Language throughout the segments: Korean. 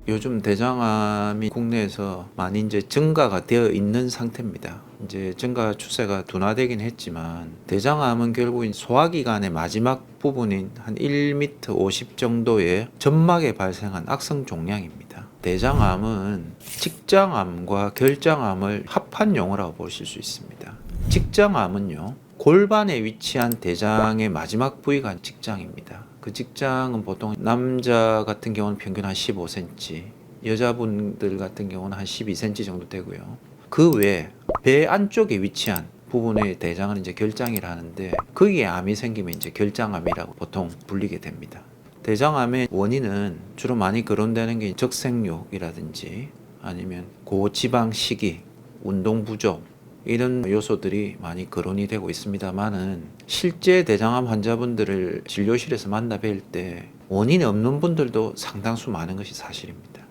요즘 대장암이 국내에서 많이 이제 증가가 되어 있는 상태입니다. 이제 증가 추세가 둔화되긴 했지만 대장암은 결국 소화기관의 마지막 부분인 한 1m 50 정도의 점막에 발생한 악성 종양입니다. 대장암은 직장암과 결장암을 합한 용어라고 보실 수 있습니다. 직장암은요, 골반에 위치한 대장의 마지막 부위가 직장입니다. 그 직장은 보통 남자 같은 경우는 평균 한 15cm, 여자분들 같은 경우는 한 12cm 정도 되고요. 그 외에 배 안쪽에 위치한 부분의 대장은 이제 결장이라 하는데, 거기에 암이 생기면 이제 결장암이라고 보통 불리게 됩니다. 대장암의 원인은 주로 많이 거론되는 게 적색욕이라든지 아니면 고지방 식이, 운동 부족, 이런 요소들이 많이 거론이 되고 있습니다만은, 실제 대장암 환자분들을 진료실에서 만나 뵐 때 원인이 없는 분들도 상당수 많은 것이 사실입니다.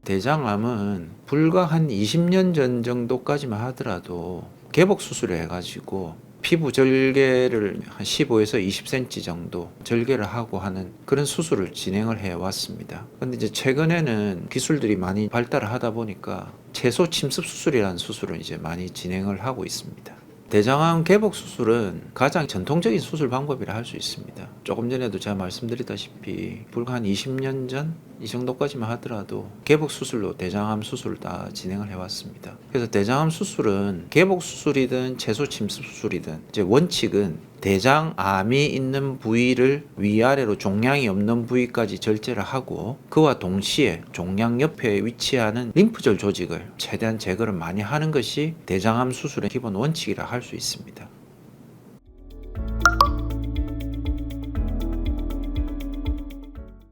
대장암은 불과 한 20년 전 정도까지만 하더라도 개복 수술을 해가지고 피부 절개를 한 15에서 20cm 정도 절개를 하고 하는 그런 수술을 진행을 해 왔습니다. 근데 이제 최근에는 기술들이 많이 발달을 하다 보니까 채소 침습 수술이라는 수술을 이제 많이 진행을 하고 있습니다. 대장암 개복 수술은 가장 전통적인 수술 방법이라 할 수 있습니다. 조금 전에도 제가 말씀드렸다시피 불과 한 20년 전 이 정도까지만 하더라도 개복 수술로 대장암 수술을 다 진행을 해왔습니다. 그래서 대장암 수술은 개복 수술이든 채소 침습 수술이든 이제 원칙은 대장암이 있는 부위를 위아래로 종양이 없는 부위까지 절제를 하고, 그와 동시에 종양 옆에 위치하는 림프절 조직을 최대한 제거를 많이 하는 것이 대장암 수술의 기본 원칙이라 할 수 있습니다.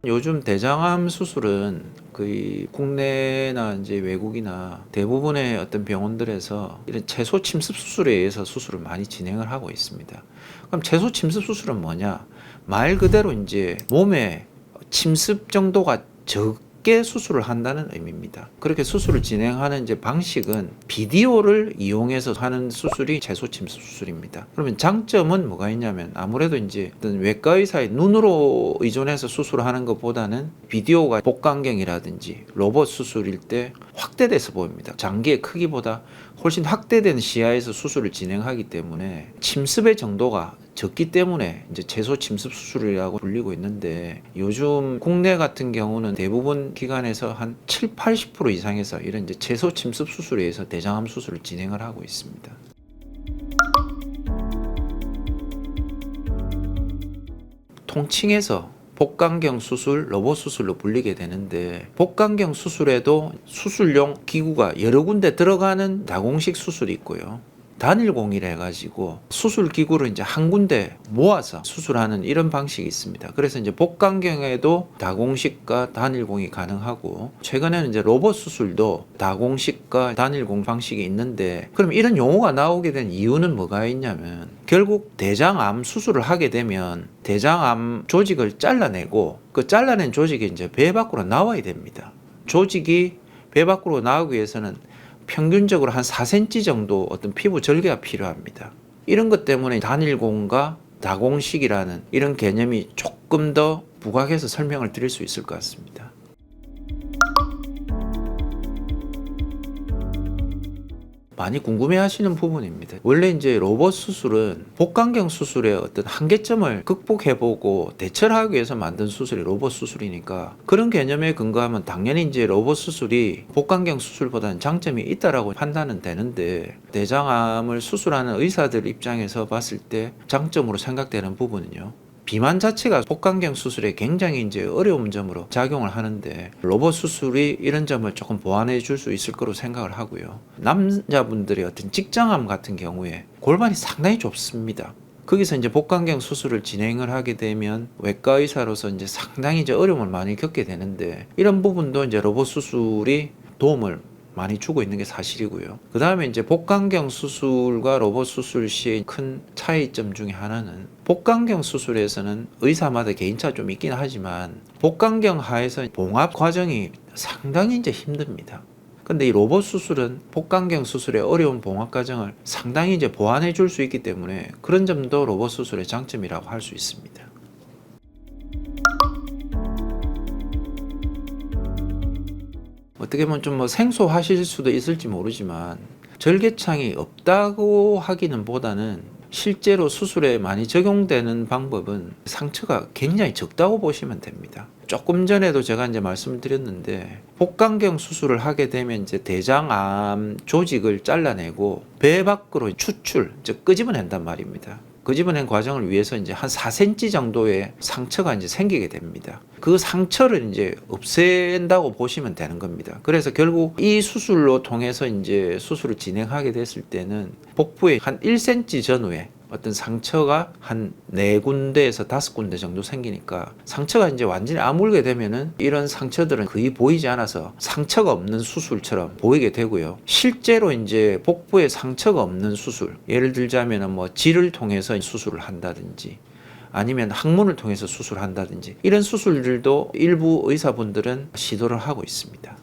요즘 대장암 수술은 거의 국내나 이제 외국이나 대부분의 어떤 병원들에서 이런 채소 침습 수술에 의해서 수술을 많이 진행을 하고 있습니다. 그럼 채소 침습 수술은 뭐냐? 말 그대로 이제 몸에 침습 정도가 적게 수술을 한다는 의미입니다. 그렇게 수술을 진행하는 이제 방식은 비디오를 이용해서 하는 수술이 채소 침습 수술입니다. 그러면 장점은 뭐가 있냐면, 아무래도 이제 어떤 외과 의사의 눈으로 의존해서 수술을 하는 것보다는 비디오가 복강경이라든지 로봇 수술일 때 확대돼서 보입니다. 장기의 크기보다 훨씬 확대된 시야에서 수술을 진행하기 때문에 침습의 정도가 적기 때문에 이제 채소 침습 수술이라고 불리고 있는데, 요즘 국내 같은 경우는 대부분 기관에서 한 7, 80% 이상에서 이런 이제 채소 침습 수술에 의해서 대장암 수술을 진행을 하고 있습니다. 통칭해서 복강경 수술, 로봇 수술로 불리게 되는데, 복강경 수술에도 수술용 기구가 여러 군데 들어가는 다공식 수술이 있고요, 단일공이라 해가지고 수술 기구를 이제 한 군데 모아서 수술하는 이런 방식이 있습니다. 그래서 이제 복강경에도 다공식과 단일공이 가능하고, 최근에는 이제 로봇 수술도 다공식과 단일공 방식이 있는데, 그럼 이런 용어가 나오게 된 이유는 뭐가 있냐면, 결국 대장암 수술을 하게 되면 대장암 조직을 잘라내고, 그 잘라낸 조직이 이제 배 밖으로 나와야 됩니다. 조직이 배 밖으로 나오기 위해서는 평균적으로 한 4cm 정도 어떤 피부 절개가 필요합니다. 이런 것 때문에 단일공과 다공식이라는 이런 개념이 조금 더 부각해서 설명을 드릴 수 있을 것 같습니다. 많이 궁금해 하시는 부분입니다. 원래 이제 로봇 수술은 복강경 수술의 어떤 한계점을 극복해보고 대처를 하기 위해서 만든 수술이 로봇 수술이니까, 그런 개념에 근거하면 당연히 이제 로봇 수술이 복강경 수술보다는 장점이 있다라고 판단은 되는데, 대장암을 수술하는 의사들 입장에서 봤을 때 장점으로 생각되는 부분은요, 비만 자체가 복강경 수술에 굉장히 이제 어려운 점으로 작용을 하는데, 로봇 수술이 이런 점을 조금 보완해 줄 수 있을 거로 생각을 하고요. 남자분들의 어떤 직장암 같은 경우에 골반이 상당히 좁습니다. 거기서 이제 복강경 수술을 진행을 하게 되면 외과 의사로서 이제 상당히 이제 어려움을 많이 겪게 되는데, 이런 부분도 이제 로봇 수술이 도움을 많이 주고 있는 게 사실이고요. 그 다음에 이제 복강경 수술과 로봇 수술 시의 큰 차이점 중에 하나는, 복강경 수술에서는 의사마다 개인차가 좀 있긴 하지만 복강경 하에서 봉합 과정이 상당히 이제 힘듭니다. 근데 이 로봇 수술은 복강경 수술의 어려운 봉합 과정을 상당히 이제 보완해 줄 수 있기 때문에, 그런 점도 로봇 수술의 장점이라고 할 수 있습니다. 어떻게 보면 좀 뭐 생소하실 수도 있을지 모르지만 절개창이 없다고 하기는 보다는 실제로 수술에 많이 적용되는 방법은 상처가 굉장히 적다고 보시면 됩니다. 조금 전에도 제가 이제 말씀드렸는데 복강경 수술을 하게 되면 이제 대장암 조직을 잘라내고 배 밖으로 추출, 즉 끄집어낸단 말입니다. 끄집어낸 과정을 위해서 이제 한 4cm 정도의 상처가 이제 생기게 됩니다. 그 상처를 이제 없앤다고 보시면 되는 겁니다. 그래서 결국 이 수술로 통해서 이제 수술을 진행하게 됐을 때는 복부에 한 1cm 전후에 어떤 상처가 한 4군데에서 5군데 정도 생기니까 상처가 이제 완전히 아물게 되면은 이런 상처들은 거의 보이지 않아서 상처가 없는 수술처럼 보이게 되고요. 실제로 이제 복부에 상처가 없는 수술, 예를 들자면은 뭐 질을 통해서 수술을 한다든지 아니면 항문을 통해서 수술한다든지 이런 수술들도 일부 의사분들은 시도를 하고 있습니다.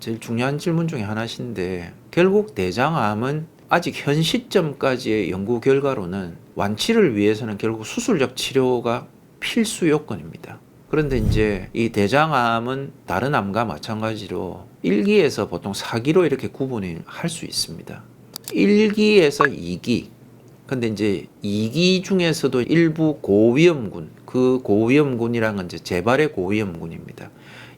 제일 중요한 질문 중에 하나신데 결국 대장암은 아직 현 시점까지의 연구 결과로는 완치를 위해서는 결국 수술적 치료가 필수 요건입니다. 그런데 이제 이 대장암은 다른 암과 마찬가지로 1기에서 보통 4기로 이렇게 구분을 할 수 있습니다. 1기에서 2기. 근데 이제 2기 중에서도 일부 고위험군, 그 고위험군이란 건 이제 재발의 고위험군입니다.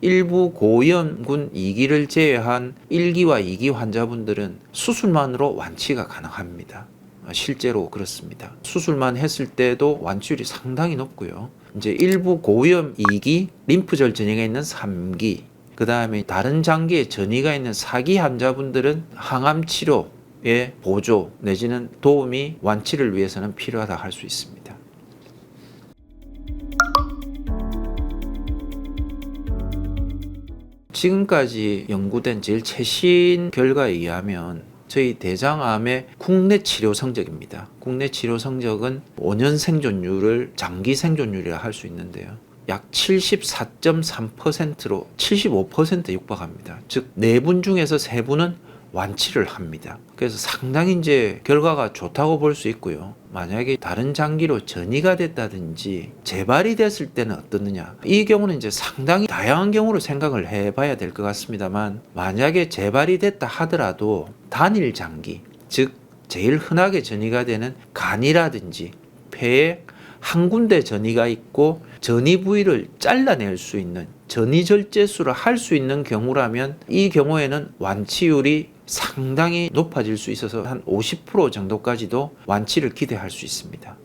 일부 고위험군 2기를 제외한 1기와 2기 환자분들은 수술만으로 완치가 가능합니다. 실제로 그렇습니다. 수술만 했을 때도 완치율이 상당히 높고요. 이제 일부 고위험 2기, 림프절 전이가 있는 3기, 그 다음에 다른 장기에 전이가 있는 4기 환자분들은 항암 치료의 보조 내지는 도움이 완치를 위해서는 필요하다 할 수 있습니다. 지금까지 연구된 제일 최신 결과에 의하면 저희 대장암의 국내 치료 성적입니다. 국내 치료 성적은 5년 생존율을 장기 생존율이라 할 수 있는데요. 약 74.3%로 75% 육박합니다. 즉 4분 중에서 3분은 완치를 합니다. 그래서 상당히 이제 결과가 좋다고 볼 수 있고요. 만약에 다른 장기로 전이가 됐다든지 재발이 됐을 때는 어떻느냐, 이 경우는 이제 상당히 다양한 경우로 생각을 해봐야 될 것 같습니다만, 만약에 재발이 됐다 하더라도 단일 장기, 즉 제일 흔하게 전이가 되는 간이라든지 폐에 한 군데 전이가 있고 전이 부위를 잘라낼 수 있는 전이절제술을 할 수 있는 경우라면 이 경우에는 완치율이 상당히 높아질 수 있어서 한 50% 정도까지도 완치를 기대할 수 있습니다.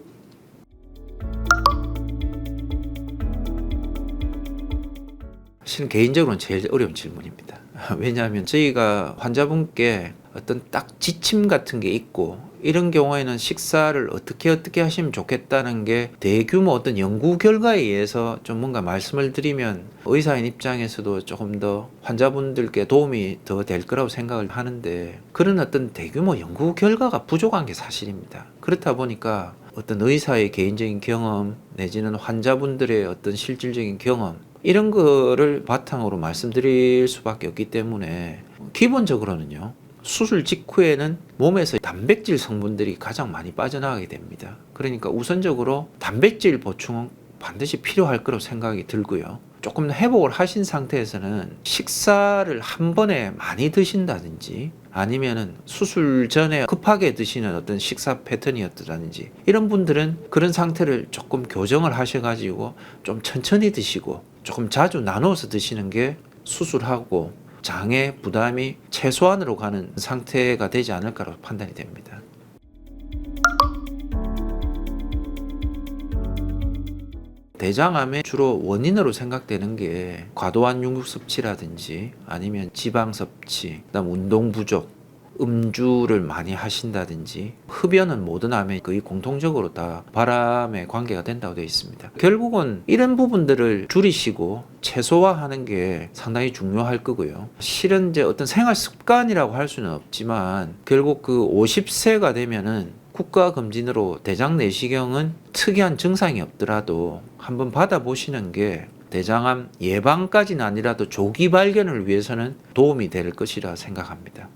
사실은 개인적으로는 제일 어려운 질문입니다. 왜냐하면 저희가 환자분께 어떤 딱 지침 같은 게 있고 이런 경우에는 식사를 어떻게 하시면 좋겠다는 게 대규모 어떤 연구 결과에 의해서 좀 뭔가 말씀을 드리면 의사인 입장에서도 조금 더 환자분들께 도움이 더 될 거라고 생각을 하는데, 그런 어떤 대규모 연구 결과가 부족한 게 사실입니다. 그렇다 보니까 어떤 의사의 개인적인 경험 내지는 환자분들의 어떤 실질적인 경험, 이런 거를 바탕으로 말씀드릴 수밖에 없기 때문에 기본적으로는요, 수술 직후에는 몸에서 단백질 성분들이 가장 많이 빠져나가게 됩니다. 그러니까 우선적으로 단백질 보충은 반드시 필요할 거라고 생각이 들고요. 조금 회복을 하신 상태에서는 식사를 한 번에 많이 드신다든지 아니면은 수술 전에 급하게 드시는 어떤 식사 패턴이었다든지, 이런 분들은 그런 상태를 조금 교정을 하셔가지고 좀 천천히 드시고 조금 자주 나눠서 드시는 게 수술하고 장의 부담이 최소한으로 가는 상태가 되지 않을까라고 판단이 됩니다. 대장암의 주로 원인으로 생각되는 게 과도한 육류 섭취라든지 아니면 지방 섭취, 그다음 운동 부족, 음주를 많이 하신다든지, 흡연은 모든 암에 거의 공통적으로 다 바람에 관계가 된다고 되어 있습니다. 결국은 이런 부분들을 줄이시고 최소화하는 게 상당히 중요할 거고요. 실은 이제 어떤 생활 습관이라고 할 수는 없지만 결국 그 50세가 되면은 국가검진으로 대장 내시경은 특이한 증상이 없더라도 한번 받아보시는 게 대장암 예방까지는 아니라도 조기 발견을 위해서는 도움이 될 것이라 생각합니다.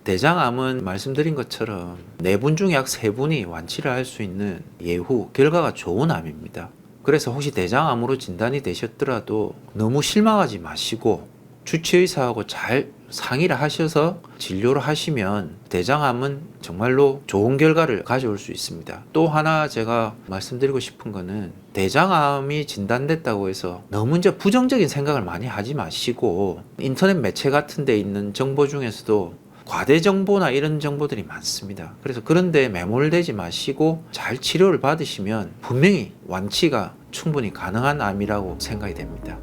대장암은 말씀드린 것처럼 4분 중에 약 3분이 완치를 할 수 있는 예후 결과가 좋은 암입니다. 그래서 혹시 대장암으로 진단이 되셨더라도 너무 실망하지 마시고 주치의사하고 잘 상의를 하셔서 진료를 하시면 대장암은 정말로 좋은 결과를 가져올 수 있습니다. 또 하나 제가 말씀드리고 싶은 거는 대장암이 진단됐다고 해서 너무 이제 부정적인 생각을 많이 하지 마시고 인터넷 매체 같은 데 있는 정보 중에서도 과대 정보나 이런 정보들이 많습니다. 그래서 그런데 매몰되지 마시고 잘 치료를 받으시면 분명히 완치가 충분히 가능한 암이라고 생각이 됩니다.